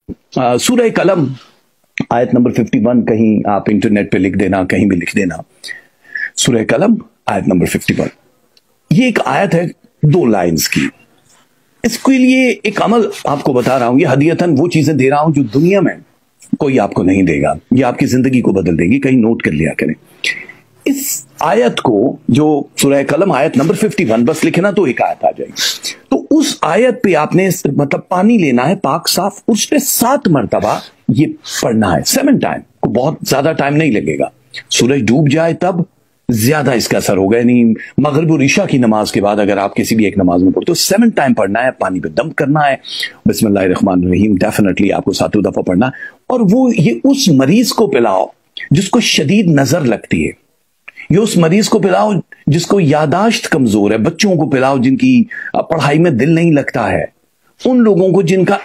سورہ قلم آیت نمبر 51، کہیں آپ انٹرنیٹ پہ لکھ دینا، کہیں بھی لکھ دینا، سورہ قلم آیت نمبر 51۔ یہ ایک آیت ہے 2 لائنز کی۔ اس کے لیے ایک عمل آپ کو بتا رہا ہوں، یہ ہدیتاً وہ چیزیں دے رہا ہوں جو دنیا میں کوئی آپ کو نہیں دے گا، یہ آپ کی زندگی کو بدل دے گی، کہیں نوٹ کر لیا کریں۔ اس آیت کو جو سورہ قلم آیت نمبر 51 بس لکھنا تو ایک آیت آ جائے گی، تو اس آیت پہ آپ نے مطلب پانی لینا ہے پاک صاف، اس پہ 7 مرتبہ یہ پڑھنا ہے، 7 ٹائم، بہت زیادہ ٹائم نہیں لگے گا، سورج ڈوب جائے تب زیادہ اس کا اثر ہوگا، یعنی مغرب اور عشاء کی نماز کے بعد اگر آپ کسی بھی ایک نماز میں پڑھتے تو 7 ٹائم پڑھنا ہے، پانی پہ دم کرنا ہے، بسم اللہ الرحمن الرحیم ڈیفینیٹلی آپ کو 7 دفعہ پڑھنا ہے، اور وہ یہ اس مریض کو پلاؤ جس کو شدید نظر لگتی ہے، یہ اس مریض کو پلاؤ جس کو یاداشت کمزور ہے، بچوں کو پلاؤ جن کی پڑھائی میں دل نہیں لگتا ہے، ان لوگوں کو جن کا